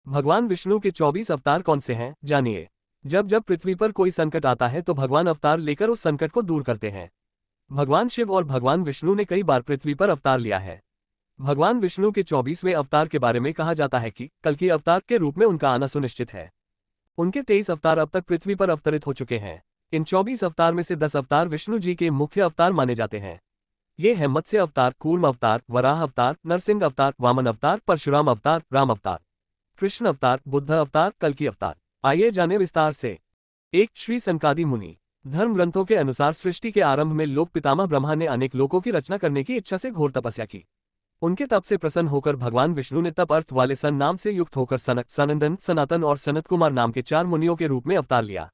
भगवान विष्णु के 24 अवतार कौन से हैं, जानिए। जब जब पृथ्वी पर कोई संकट आता है तो भगवान अवतार लेकर उस संकट को दूर करते हैं। भगवान शिव और भगवान विष्णु ने कई बार पृथ्वी पर अवतार लिया है। भगवान विष्णु के 24वें अवतार के बारे में कहा जाता है कि कल्कि अवतार के रूप में उनका आना सुनिश्चित है। उनके 23 अवतार अब तक पृथ्वी पर अवतरित हो चुके हैं। इन 24 अवतार में से 10 अवतार विष्णु जी के मुख्य अवतार माने जाते हैं। ये हैं मत्स्य अवतार, कूर्म अवतार, वराह अवतार, नरसिंह अवतार, वामन अवतार, परशुराम अवतार, राम अवतार, कृष्ण अवतार, बुद्ध अवतार, कल्कि अवतार। आइए जाने विस्तार से। एक श्री सनकादि मुनि। धर्म ग्रंथों के अनुसार सृष्टि के आरंभ में लोक पितामह ब्रह्मा ने अनेक लोकों की रचना करने की इच्छा से घोर तपस्या की। उनके तप से प्रसन्न होकर भगवान विष्णु ने तप अर्थ वाले सन नाम से युक्त होकर सनक, सनंदन, सनातन और सनत कुमार नाम के 4 मुनियों के रूप में अवतार लिया।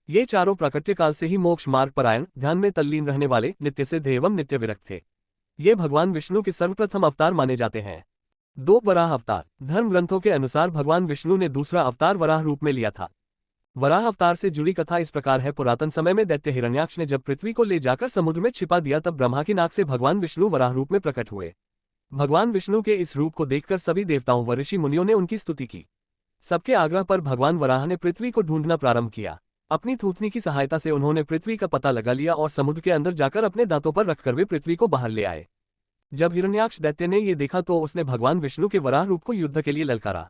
ये चारों प्राकट्य काल से ही मोक्ष मार्ग परायण, ध्यान में तल्लीन रहने वाले, नित्य सिद्ध एवं नित्य विरक्त थे। ये भगवान विष्णु के सर्वप्रथम अवतार माने जाते हैं। 2 वराह अवतार। धर्म ग्रंथों के अनुसार भगवान विष्णु ने दूसरा अवतार वराह रूप में लिया था। वराह अवतार से जुड़ी कथा इस प्रकार है। पुरातन समय में दैत्य हिरण्याक्ष ने जब पृथ्वी को ले जाकर समुद्र में छिपा दिया तब ब्रह्मा की नाक से भगवान विष्णु वराह रूप में प्रकट हुए। भगवान विष्णु के इस रूप को देखकर सभी देवताओं व ऋषि मुनियों ने उनकी स्तुति की। सबके आग्रह पर भगवान वराह ने पृथ्वी को ढूंढना प्रारंभ किया। अपनी थूथनी की सहायता से उन्होंने पृथ्वी का पता लगा लिया और समुद्र के अंदर जाकर अपने दांतों पर रखकर वे पृथ्वी को बाहर ले आए। जब हिरण्याक्ष दैत्य ने ये देखा तो उसने भगवान विष्णु के वराह रूप को युद्ध के लिए ललकारा।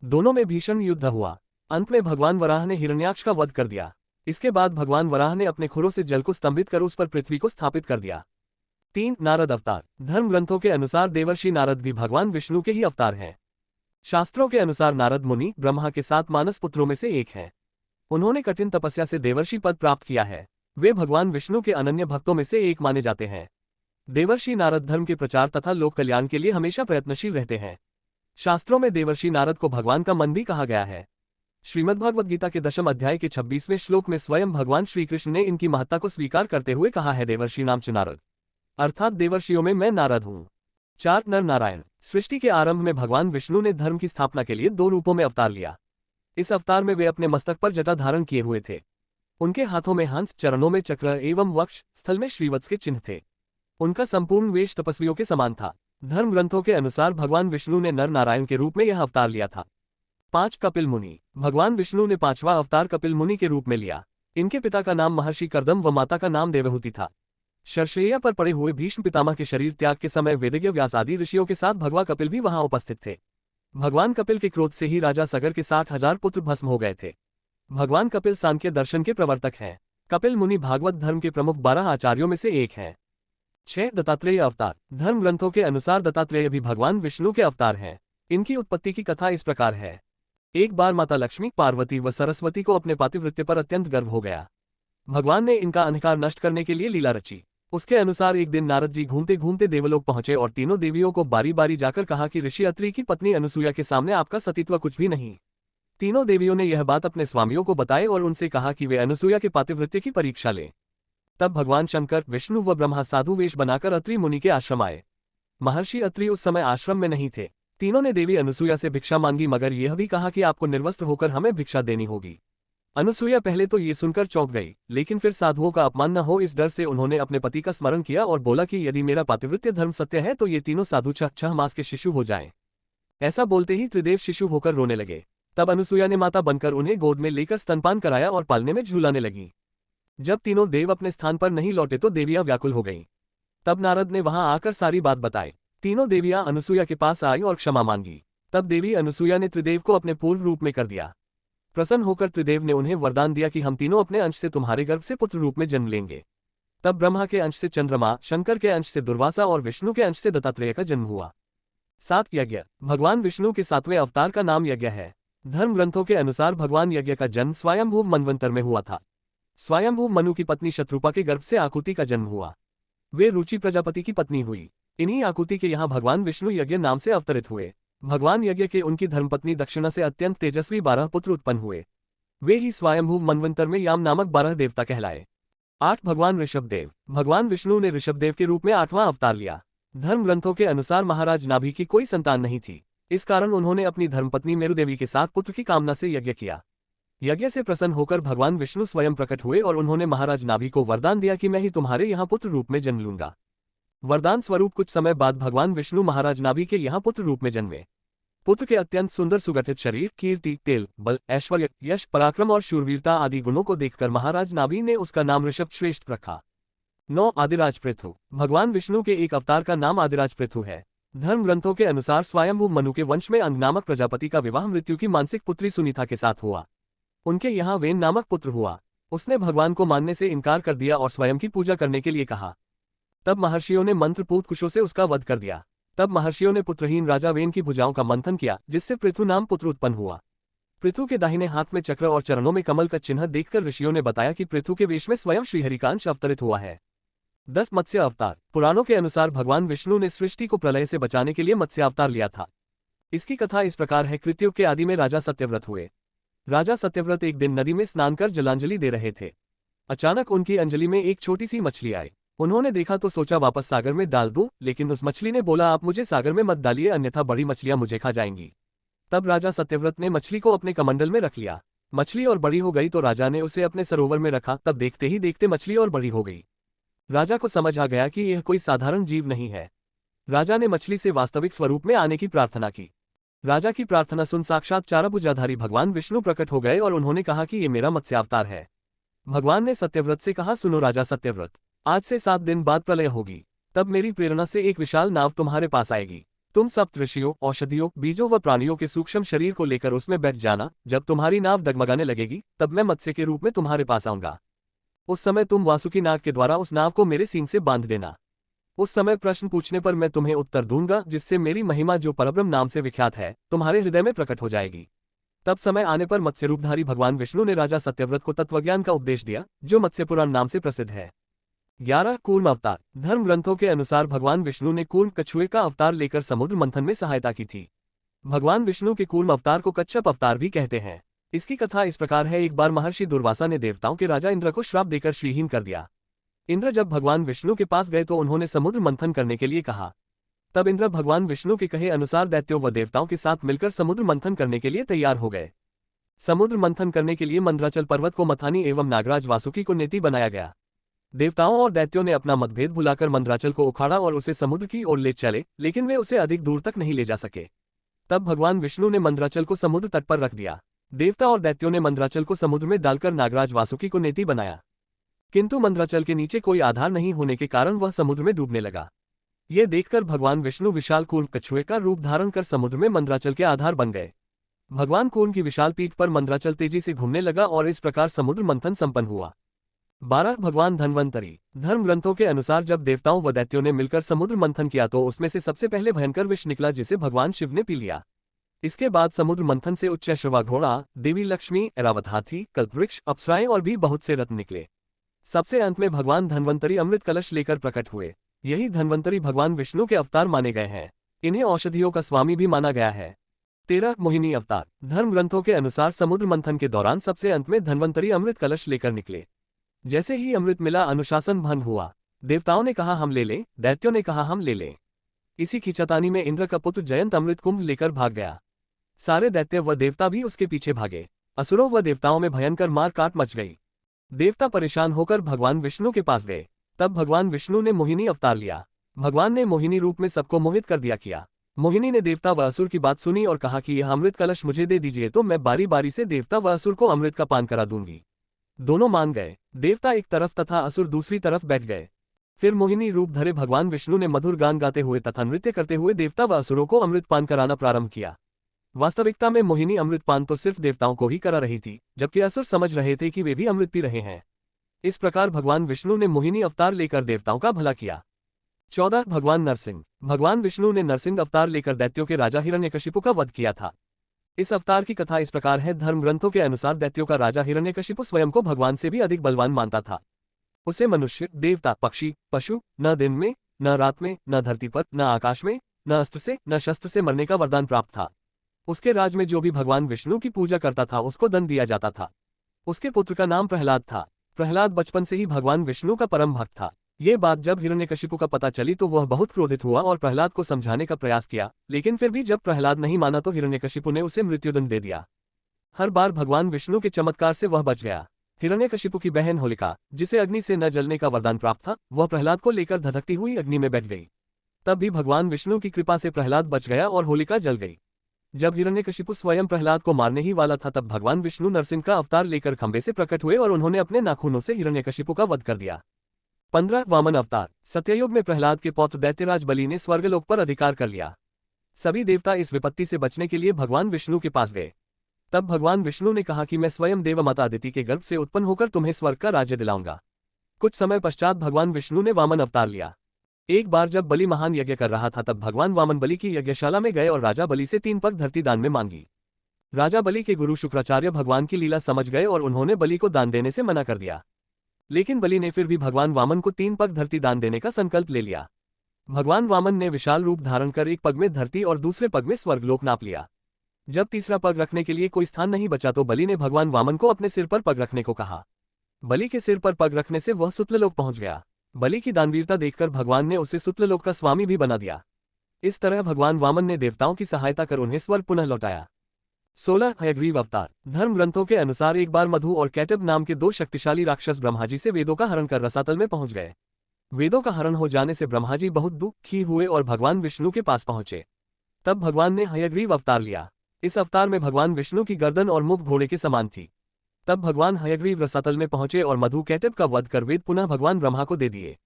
दोनों में भीषण युद्ध हुआ। अंत में भगवान वराह ने हिरण्याक्ष का वध कर दिया। इसके बाद भगवान वराह ने अपने खुरों से जल को स्तंभित कर उस पर पृथ्वी को स्थापित कर दिया। 3 नारद अवतार। धर्म ग्रंथों के अनुसार देवर्षि नारद भी भगवान विष्णु के ही अवतार हैं। शास्त्रों के अनुसार नारद मुनि ब्रह्मा के 7 मानस पुत्रों में से एक हैं। उन्होंने कठिन तपस्या से देवर्षि पद प्राप्त किया है। वे भगवान विष्णु के अनन्य भक्तों में से एक माने जाते हैं। देवर्षि नारद धर्म के प्रचार तथा लोक कल्याण के लिए हमेशा प्रयत्नशील रहते हैं। शास्त्रों में देवर्षि नारद को भगवान का मन भी कहा गया है। श्रीमद्भगवद गीता के 10वें अध्याय के 26वें श्लोक में स्वयं भगवान श्री कृष्ण ने इनकी महत्ता को स्वीकार करते हुए कहा है, देवर्षि नाम च नारद, अर्थात देवर्षियों में मैं नारद हूँ। 4 नर नारायण। सृष्टि के आरंभ में भगवान विष्णु ने धर्म की स्थापना के लिए 2 रूपों में अवतार लिया। इस अवतार में वे अपने मस्तक पर जटा धारण किए हुए थे। उनके हाथों में हंस, चरणों में चक्र एवं वक्ष स्थल में श्रीवत्स के चिन्ह थे। उनका संपूर्ण वेश तपस्वियों के समान था। धर्म ग्रंथों के अनुसार भगवान विष्णु ने नर नारायण के रूप में यह अवतार लिया था। 5 कपिल मुनि। भगवान विष्णु ने 5वां अवतार कपिल मुनि के रूप में लिया। इनके पिता का नाम महर्षि कर्दम व माता का नाम देवहूति था। शरशैया पर पड़े हुए भीष्म पितामह के शरीर त्याग के समय वेदज्ञ व्यास आदि ऋषियों के साथ भगवान कपिल भी वहां उपस्थित थे। भगवान कपिल के क्रोध से ही राजा सगर के 60,000 पुत्र भस्म हो गए थे। भगवान कपिल सांख्य दर्शन के प्रवर्तक हैं। कपिल मुनि भागवत धर्म के प्रमुख 12 आचार्यों में से एक हैं। 6 दत्तात्रेय अवतार। धर्म ग्रंथों के अनुसार दत्तात्रेय भी भगवान विष्णु के अवतार हैं। इनकी उत्पत्ति की कथा इस प्रकार है। एक बार माता लक्ष्मी, पार्वती व सरस्वती को अपने पातिव्रत्य पर अत्यंत गर्व हो गया। भगवान ने इनका अहंकार नष्ट करने के लिए लीला रची। उसके अनुसार एक दिन नारद जी घूमते घूमते देवलोक पहुंचे और तीनों देवियों को बारी बारी जाकर कहा कि ऋषि अत्रि की पत्नी अनसुया के सामने आपका सतीत्व कुछ भी नहीं। तीनों देवियों ने यह बात अपने स्वामियों को बताई और उनसे कहा कि वे अनसुया के पातिव्रत्य की परीक्षा लें। तब भगवान शंकर, विष्णु व ब्रह्मा साधु वेश बनाकर अत्रि मुनि के आश्रम आए। महर्षि अत्रि उस समय आश्रम में नहीं थे। तीनों ने देवी अनसुया से भिक्षा मांगी मगर यह भी कहा कि आपको निर्वस्त्र होकर हमें भिक्षा देनी होगी। अनसुया पहले तो ये सुनकर चौंक गई, लेकिन फिर साधुओं का अपमान न हो इस डर से उन्होंने अपने पति का स्मरण किया और बोला कि यदि मेरा पातिव्रत्य धर्म सत्य है तो ये तीनों साधु 6 मास के शिशु हो जाएं। ऐसा बोलते ही त्रिदेव शिशु होकर रोने लगे। तब अनसुया ने माता बनकर उन्हें गोद में लेकर स्तनपान कराया और पालने में झूलाने लगी। जब तीनों देव अपने स्थान पर नहीं लौटे तो देवियां व्याकुल हो गईं। तब नारद ने वहां आकर सारी बात बताई। तीनों देवियां अनसुया के पास आई और क्षमा मांगी। तब देवी अनसुया ने त्रिदेव को अपने पूर्व रूप में कर दिया। प्रसन्न होकर त्रिदेव ने उन्हें वरदान दिया कि हम तीनों अपने अंश से तुम्हारे गर्भ से पुत्र रूप में जन्म लेंगे। तब ब्रह्मा के अंश से चंद्रमा, शंकर के अंश से दुर्वासा और विष्णु के अंश से दत्तात्रेय का जन्म हुआ। 7 यज्ञ। भगवान विष्णु के 7वें अवतार का नाम यज्ञ है। धर्म ग्रंथों के अनुसार भगवान यज्ञ का जन्म स्वयंभू मनवंतर में हुआ था। स्वयंभू मनु की पत्नी शत्रुपा के गर्भ से आकुति का जन्म हुआ। वे रुचि प्रजापति की पत्नी हुई। इन्हीं आकुति के यहाँ भगवान विष्णु यज्ञ नाम से अवतरित हुए। भगवान यज्ञ के उनकी धर्मपत्नी दक्षिणा से अत्यंत तेजस्वी 12 पुत्र उत्पन्न हुए। वे ही स्वयंभू मनवंतर में याम नामक 12 देवता कहलाए। 8 भगवान ऋषभदेव। भगवान विष्णु ने ऋषभदेव के रूप में 8वां अवतार लिया। धर्म ग्रंथों के अनुसार महाराज नाभि की कोई संतान नहीं थी। इस कारण उन्होंने अपनी धर्मपत्नी मेरुदेवी के साथ पुत्र की कामना से यज्ञ किया। यज्ञ से प्रसन्न होकर भगवान विष्णु स्वयं प्रकट हुए और उन्होंने महाराज नाभि को वरदान दिया कि मैं ही तुम्हारे यहाँ पुत्र रूप में जन्म लूंगा। वरदान स्वरूप कुछ समय बाद भगवान विष्णु महाराज नाभि के यहाँ पुत्र रूप में जन्मे। पुत्र के अत्यंत सुंदर सुगठित शरीर, कीर्ति, तेल, बल, ऐश्वर्य, यश, पराक्रम और शूरवीरता आदि गुणों को देखकर महाराज नाभि ने उसका नाम ऋषभ श्रेष्ठ रखा। 9 आदिराज पृथु। भगवान विष्णु के एक अवतार का नाम आदिराज पृथु है। धर्म ग्रंथों के अनुसार स्वयंभू मनु के वंश में अंग नामक प्रजापति का विवाह मृत्यु की मानसिक पुत्री सुनीता के साथ हुआ। उनके यहाँ वेन नामक पुत्र हुआ। उसने भगवान को मानने से इनकार कर दिया और स्वयं की पूजा करने के लिए कहा। तब महर्षियों ने मंत्रपूत कुशों से उसका वध कर दिया। तब महर्षियों ने पुत्रहीन राजा वेन की भुजाओं का मंथन किया, जिससे पृथु नाम पुत्र उत्पन्न हुआ। पृथु के दाहिने हाथ में चक्र और चरणों में कमल का चिन्ह देखकर ऋषियों ने बताया कि पृथु के वेश में स्वयं श्रीहरि का अंश अवतरित हुआ है। 10 मत्स्य अवतार। पुराणों के अनुसार भगवान विष्णु ने सृष्टि को प्रलय से बचाने के लिए मत्स्य अवतार लिया था। इसकी कथा इस प्रकार है। कृतयुग के आदि में राजा सत्यव्रत हुए। राजा सत्यव्रत एक दिन नदी में स्नान कर जलांजलि दे रहे थे। अचानक उनकी अंजलि में एक छोटी सी मछली आई। उन्होंने देखा तो सोचा वापस सागर में डाल दूं, लेकिन उस मछली ने बोला आप मुझे सागर में मत डालिए, अन्यथा बड़ी मछलियां मुझे खा जाएंगी। तब राजा सत्यव्रत ने मछली को अपने कमंडल में रख लिया। मछली और बड़ी हो गई तो राजा ने उसे अपने सरोवर में रखा। तब देखते ही देखते मछली और बड़ी हो गई। राजा को समझ आ गया कि यह कोई साधारण जीव नहीं है। राजा ने मछली से वास्तविक स्वरूप में आने की प्रार्थना की। राजा की प्रार्थना सुन साक्षात चारभुजाधारी भगवान विष्णु प्रकट हो गए और उन्होंने कहा कि ये मेरा मत्स्यावतार है। भगवान ने सत्यव्रत से कहा, सुनो राजा सत्यव्रत, आज से 7 दिन बाद प्रलय होगी। तब मेरी प्रेरणा से एक विशाल नाव तुम्हारे पास आएगी। तुम सप्त ऋषियों, औषधियों, बीजों व प्राणियों के सूक्ष्म शरीर को लेकर उसमें बैठ जाना। जब तुम्हारी नाव डगमगाने लगेगी तब मैं मत्स्य के रूप में तुम्हारे पास आऊंगा। उस समय तुम वासुकी नाग के द्वारा उस नाव को मेरे सींग से बांध देना। उस समय प्रश्न पूछने पर मैं तुम्हें उत्तर दूंगा, जिससे मेरी महिमा जो परब्रह्म नाम से विख्यात है तुम्हारे हृदय में प्रकट हो जाएगी। तब समय आने पर मत्स्य रूपधारी भगवान विष्णु ने राजा सत्यव्रत को तत्वज्ञान का उपदेश दिया, जो मत्स्य पुराण नाम से प्रसिद्ध है। 11 कूर्म अवतार। धर्म ग्रंथों के अनुसार भगवान विष्णु ने कूर्म कछुए का अवतार लेकर समुद्र मंथन में सहायता की थी। भगवान विष्णु के कूर्म अवतार को कच्छप अवतार भी कहते हैं। इसकी कथा इस प्रकार है। एक बार महर्षि दुर्वासा ने देवताओं के राजा इंद्र को श्राप देकर श्रीहीन कर दिया। इंद्र जब भगवान विष्णु के पास गए तो उन्होंने समुद्र मंथन करने के लिए कहा। तब इंद्र भगवान विष्णु के कहे अनुसार दैत्यों व देवताओं के साथ मिलकर समुद्र मंथन करने के लिए तैयार हो गए। समुद्र मंथन करने के लिए मंदराचल पर्वत को मथानी एवं नागराज वासुकी को नेति बनाया गया। देवताओं और दैत्यों ने अपना मतभेद भुलाकर मंदराचल को उखाड़ा और उसे समुद्र की ओर ले चले, लेकिन वे उसे अधिक दूर तक नहीं ले जा सके। तब भगवान विष्णु ने मंदराचल को समुद्र तट पर रख दिया। देवता और दैत्यों ने मंदराचल को समुद्र में डालकर नागराज वासुकी को नेति बनाया, किंतु मंदराचल के नीचे कोई आधार नहीं होने के कारण वह समुद्र में डूबने लगा। ये देखकर भगवान विष्णु विशाल कूर्म कछुए का रूप धारण कर समुद्र में मंदराचल के आधार बन गए। भगवान कूर्म की विशाल पीठ पर मंदराचल तेजी से घूमने लगा और इस प्रकार समुद्र मंथन संपन्न हुआ। 12 भगवान धन्वंतरी। धर्म ग्रंथों के अनुसार जब देवताओं व दैत्यों ने मिलकर समुद्र मंथन किया तो उसमें से सबसे पहले भयंकर विष निकला, जिसे भगवान शिव ने पी लिया। इसके बाद समुद्र मंथन से उच्चैश्रवा घोड़ा, देवी लक्ष्मी, ऐरावत हाथी, कल्पवृक्ष, अप्सराएं और भी बहुत से रत्न निकले। सबसे अंत में भगवान धन्वंतरी अमृत कलश लेकर प्रकट हुए। यही धन्वंतरी भगवान विष्णु के अवतार माने गए हैं। इन्हें औषधियों का स्वामी भी माना गया है। 13 मोहिनी अवतार। धर्म ग्रंथों के अनुसार समुद्र मंथन के दौरान सबसे अंत में धन्वंतरी अमृत कलश लेकर निकले। जैसे ही अमृत मिला अनुशासन भंग हुआ। देवताओं ने कहा हम ले लें, दैत्यों ने कहा हम ले लें। इसी खींचातानी में इंद्र का पुत्र जयंत अमृत कुंभ लेकर भाग गया। सारे दैत्य व देवता भी उसके पीछे भागे। असुरों व देवताओं में भयंकर मार काट मच गई। देवता परेशान होकर भगवान विष्णु के पास गए। तब भगवान विष्णु ने मोहिनी अवतार लिया। भगवान ने मोहिनी रूप में सबको मोहित कर दिया किया। मोहिनी ने देवता व असुर की बात सुनी और कहा कि यह अमृत कलश मुझे दे दीजिए तो मैं बारी बारी से देवता व असुर को अमृत का पान करा दूंगी। दोनों मान गए। देवता एक तरफ तथा असुर दूसरी तरफ बैठ गए। फिर मोहिनी रूप धरे भगवान विष्णु ने मधुर गान गाते हुए तथा नृत्य करते हुए देवता व असुरों को अमृत पान कराना प्रारंभ किया। वास्तविकता में मोहिनी अमृत पान तो सिर्फ देवताओं को ही करा रही थी, जबकि असुर समझ रहे थे कि वे भी अमृत पी रहे हैं। इस प्रकार भगवान विष्णु ने मोहिनी अवतार लेकर देवताओं का भला किया। 14 भगवान नरसिंह। भगवान विष्णु ने नरसिंह अवतार लेकर दैत्यों के राजा हिरण्यकशिपु का वध किया था। इस अवतार की कथा इस प्रकार है। धर्म ग्रंथों के अनुसार दैत्यों का राजा हिरण्यकशिपु स्वयं को भगवान से भी अधिक बलवान मानता था। उसे मनुष्य, देवता, पक्षी, पशु, न दिन में, न रात में, न धरती पर, न आकाश में, न अस्त्र से, न शस्त्र से मरने का वरदान प्राप्त था। उसके राज में जो भी भगवान विष्णु की पूजा करता था उसको दंड दिया जाता था। उसके पुत्र का नाम प्रहलाद था। प्रहलाद बचपन से ही भगवान विष्णु का परम भक्त था। ये बात जब हिरण्यकशिपु का पता चली तो वह बहुत क्रोधित हुआ और प्रहलाद को समझाने का प्रयास किया, लेकिन फिर भी जब प्रहलाद नहीं माना तो हिरण्यकशिपु ने उसे मृत्युदंड दे दिया। हर बार भगवान विष्णु के चमत्कार से वह बच गया। हिरण्यकशिपु की बहन होलिका, जिसे अग्नि से न जलने का वरदान प्राप्त था, वह प्रहलाद को लेकर धधकती हुई अग्नि में बैठ गई। तब भी भगवान विष्णु की कृपा से प्रहलाद बच गया और होलिका जल गई। जब हिरण्यकशिपु स्वयं प्रहलाद को मारने ही वाला था तब भगवान विष्णु नरसिंह का अवतार लेकर खंबे से प्रकट हुए और उन्होंने अपने नाखूनों से हिरण्यकशिपु का वध कर दिया। 15 वामन अवतार। सत्ययुग में प्रहलाद के पौत्र दैत्यराज बलि ने स्वर्गलोक पर अधिकार कर लिया। सभी देवता इस विपत्ति से बचने के लिए भगवान विष्णु के पास गए। तब भगवान विष्णु ने कहा कि मैं स्वयं देवमाता अदिति के गर्भ से उत्पन्न होकर तुम्हें स्वर्ग का राज्य दिलाऊंगा। कुछ समय पश्चात भगवान विष्णु ने वामन अवतार लिया। एक बार जब बलि महान यज्ञ कर रहा था तब भगवान वामन बलि की यज्ञशाला में गए और राजा बलि से 3 पग धरती दान में मांगी। राजा बलि के गुरु शुक्राचार्य भगवान की लीला समझ गए और उन्होंने बलि को दान देने से मना कर दिया। लेकिन बलि ने फिर भी भगवान वामन को 3 पग धरती दान देने का संकल्प ले लिया। भगवान वामन ने विशाल रूप धारण कर एक पग में धरती और दूसरे पग में स्वर्गलोक नाप लिया। जब तीसरा पग रखने के लिए कोई स्थान नहीं बचा तो बलि ने भगवान वामन को अपने सिर पर पग रखने को कहा। बलि के सिर पर पग रखने से वह सुतलोक पहुंच गया। बलि की दानवीरता देखकर भगवान ने उसे सुतलोक का स्वामी भी बना दिया। इस तरह भगवान वामन ने देवताओं की सहायता कर उन्हें स्वर्ग पुनः लौटाया। 16 हयग्रीव अवतार। धर्म ग्रंथों के अनुसार एक बार मधु और कैटब नाम के 2 शक्तिशाली राक्षस ब्रह्माजी से वेदों का हरण कर रसातल में पहुंच गए। वेदों का हरण हो जाने से ब्रह्माजी बहुत दुखी हुए और भगवान विष्णु के पास पहुंचे। तब भगवान ने हयग्रीव अवतार लिया। इस अवतार में भगवान विष्णु की गर्दन और मुख घोड़े के समान थी। तब भगवान हयग्रीव रसातल में पहुंचे और मधु कैटब का वध कर वेद पुनः भगवान ब्रह्मा को दे दिए।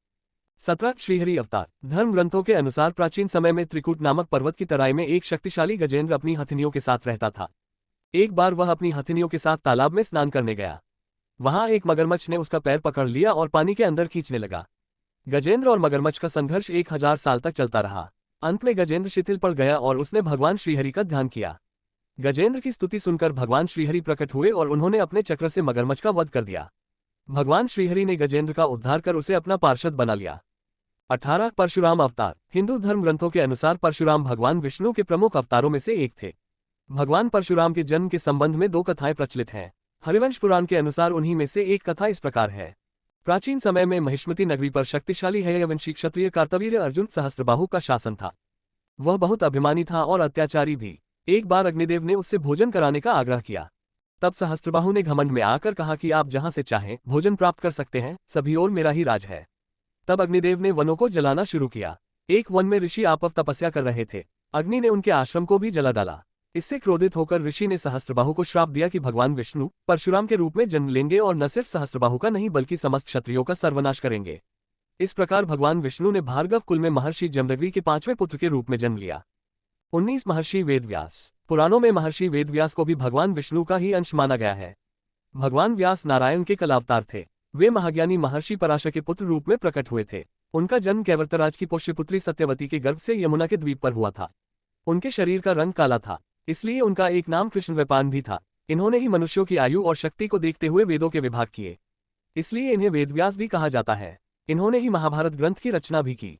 17 श्रीहरि अवतार। धर्म ग्रंथों के अनुसार प्राचीन समय में त्रिकूट नामक पर्वत की तराई में एक शक्तिशाली गजेंद्र अपनी हथिनियों के साथ रहता था। एक बार वह अपनी हथिनियों के साथ तालाब में स्नान करने गया। वहां एक मगरमच्छ ने उसका पैर पकड़ लिया और पानी के अंदर खींचने लगा। गजेंद्र और मगरमच्छ का संघर्ष 1000 साल तक चलता रहा। अंत में गजेंद्र शिथिल पड़ गया और उसने भगवान श्रीहरि का ध्यान किया। गजेंद्र की स्तुति सुनकर भगवान श्रीहरि प्रकट हुए और उन्होंने अपने चक्र से मगरमच्छ का वध कर दिया। भगवान श्रीहरि ने गजेंद्र का उद्धार कर उसे अपना पार्षद बना लिया। 18 परशुराम अवतार। हिंदू धर्म ग्रंथों के अनुसार परशुराम भगवान विष्णु के प्रमुख अवतारों में से एक थे। भगवान परशुराम के जन्म के संबंध में 2 कथाएं प्रचलित हैं। हरिवंश पुराण के अनुसार उन्हीं में से एक कथा इस प्रकार है। प्राचीन समय में महिष्मती नगरी पर शक्तिशाली हयवंशी क्षत्रिय कार्तवीर्य अर्जुन सहस्त्रबाहु का शासन था। वह बहुत अभिमानी था और अत्याचारी भी। एक बार अग्निदेव ने उससे भोजन कराने का आग्रह किया। तब सहस्त्रबाहु ने घमंड में आकर कहा कि आप जहां से चाहें भोजन प्राप्त कर सकते हैं, सभी ओर मेरा ही राज है। तब अग्निदेव ने वनों को जलाना शुरू किया। एक वन में ऋषि आपस तपस्या कर रहे थे। अग्नि ने उनके आश्रम को भी जला डाला। इससे क्रोधित होकर ऋषि ने सहस्त्रबाहु को श्राप दिया कि भगवान विष्णु परशुराम के रूप में जन्म लेंगे और न सिर्फ सहस्त्रबाहु का नहीं बल्कि समस्त क्षत्रियों का सर्वनाश करेंगे। इस प्रकार भगवान विष्णु ने भार्गव कुल में महर्षि जमदग्नि के 5वें पुत्र के रूप में जन्म लिया। 19 महर्षि वेदव्यास। पुराणों में महर्षि वेदव्यास को भी भगवान विष्णु का ही अंश माना गया है। भगवान व्यास नारायण के कलावतार थे। वे महाज्ञानी महर्षि पराशर के पुत्र रूप में प्रकट हुए थे। उनका जन्म कैवर्तराज की पुष्यपुत्री सत्यवती के गर्भ से यमुना के द्वीप पर हुआ था। उनके शरीर का रंग काला था, इसलिए उनका एक नाम कृष्णवेपान भी था। इन्होंने ही मनुष्यों की आयु और शक्ति को देखते हुए वेदों के विभाग किए, इसलिए इन्हें वेदव्यास भी कहा जाता है। इन्होंने ही महाभारत ग्रंथ की रचना भी की।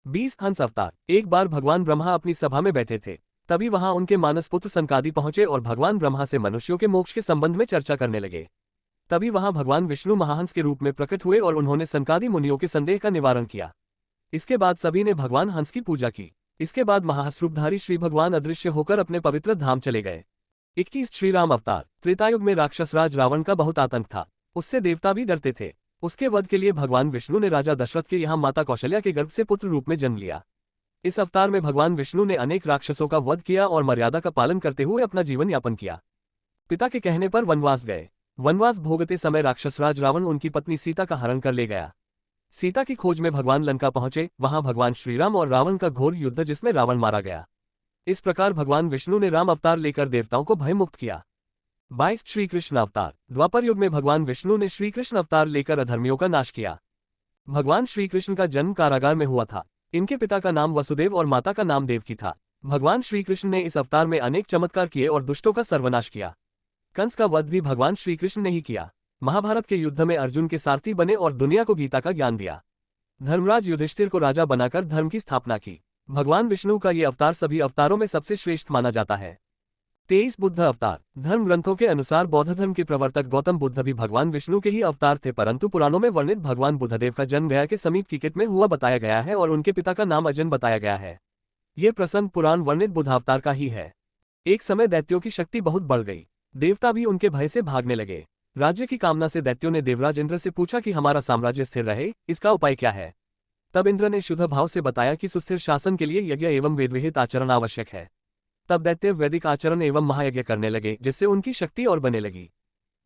20 हंस अवतार। एक बार भगवान ब्रह्मा अपनी सभा में बैठे थे, तभी वहां उनके मानस पुत्र सनकादि पहुंचे और भगवान ब्रह्मा से मनुष्यों के मोक्ष के संबंध में चर्चा करने लगे। तभी वहां भगवान विष्णु महाहंस के रूप में प्रकट हुए और उन्होंने सनकादि मुनियों के संदेह का निवारण किया। इसके बाद सभी ने भगवान हंस की पूजा की। इसके बाद महाहंस रूपधारी श्री भगवान अदृश्य होकर अपने पवित्र धाम चले गए। 21 श्रीराम अवतार। त्रेतायुग में राक्षसराज रावण का बहुत आतंक था, उससे देवता भी डरते थे। उसके वध के लिए भगवान विष्णु ने राजा दशरथ के यहाँ माता कौशल्या के गर्भ से पुत्र रूप में जन्म लिया। इस अवतार में भगवान विष्णु ने अनेक राक्षसों का वध किया और मर्यादा का पालन करते हुए अपना जीवन यापन किया। पिता के कहने पर वनवास गए। वनवास भोगते समय राक्षसराज रावण उनकी पत्नी सीता का हरण कर ले गया। सीता की खोज में भगवान लंका पहुंचे, वहां भगवान श्रीराम और रावण का घोर युद्ध जिसमें रावण मारा गया। इस प्रकार भगवान विष्णु ने राम अवतार लेकर देवताओं को भयमुक्त किया। 22 श्री कृष्ण अवतार। द्वापर युग में भगवान विष्णु ने श्री कृष्ण अवतार लेकर अधर्मियों का नाश किया। भगवान श्री कृष्ण का जन्म कारागार में हुआ था। इनके पिता का नाम वसुदेव और माता का नाम देवकी था। भगवान श्री कृष्ण ने इस अवतार में अनेक चमत्कार किए और दुष्टों का सर्वनाश किया। कंस का वध भी भगवान श्री कृष्ण ने ही किया। महाभारत के युद्ध में अर्जुन के सारथी बने और दुनिया को गीता का ज्ञान दिया। धर्मराज युधिष्ठिर को राजा बनाकर धर्म की स्थापना की। भगवान विष्णु का ये अवतार सभी अवतारों में सबसे श्रेष्ठ माना जाता है। 23 बुद्ध अवतार। धर्म ग्रंथों के अनुसार बौद्ध धर्म के प्रवर्तक गौतम बुद्ध भी भगवान विष्णु के ही अवतार थे, परंतु पुराणों में वर्णित भगवान बुद्धदेव का जन्म गया के समीप किकेट में हुआ बताया गया है और उनके पिता का नाम अजन बताया गया है। ये प्रसंग पुराण वर्णित बुद्धावतार का ही है। एक समय दैत्यों की शक्ति बहुत बढ़ गई, देवता भी उनके भय से भागने लगे। राज्य की कामना से दैत्यों ने देवराज इंद्र से पूछा कि हमारा साम्राज्य स्थिर रहे, इसका उपाय क्या है। तब इंद्र ने शुद्ध भाव से बताया कि सुस्थिर शासन के लिए यज्ञ एवं वेदविहित आचरण आवश्यक है। तब दैत्य वैदिक आचरण एवं महायज्ञ करने लगे, जिससे उनकी शक्ति और बने लगी।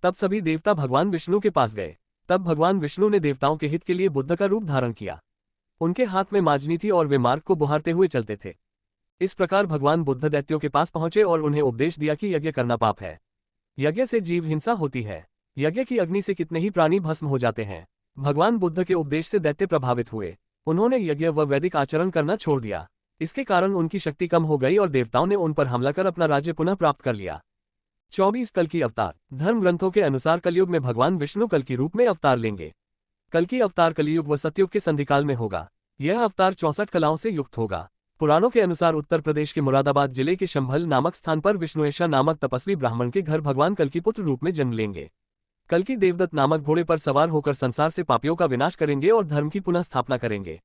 तब सभी देवता भगवान विष्णु के पास गए। तब भगवान विष्णु ने देवताओं के हित के लिए बुद्ध का रूप धारण किया। उनके हाथ में माजनी थी और वे मार्ग को बुहारते हुए चलते थे। इस प्रकार भगवान बुद्ध दैत्यों के पास पहुंचे और उन्हें उपदेश दिया कि यज्ञ करना पाप है। यज्ञ से जीव हिंसा होती है। यज्ञ की अग्नि से कितने ही प्राणी भस्म हो जाते हैं। भगवान बुद्ध के उपदेश से दैत्य प्रभावित हुए। उन्होंने यज्ञ व वैदिक आचरण करना छोड़ दिया। इसके कारण उनकी शक्ति कम हो गई और देवताओं ने उन पर हमला कर अपना राज्य पुनः प्राप्त कर लिया। 24 कल्कि अवतार। धर्म ग्रंथों के अनुसार कलयुग में भगवान विष्णु कल्कि रूप में अवतार लेंगे। कल्कि अवतार कलियुग व सतयुग के संधिकाल में होगा। यह अवतार 64 कलाओं से युक्त होगा। पुराणों के अनुसार उत्तर प्रदेश के मुरादाबाद जिले के शंभल नामक स्थान पर विष्णुएशा नामक तपस्वी ब्राह्मण के घर भगवान कल्कि पुत्र रूप में जन्म लेंगे। कल्कि देवदत्त नामक घोड़े पर सवार होकर संसार से पापियों का विनाश करेंगे और धर्म की पुनः स्थापना करेंगे।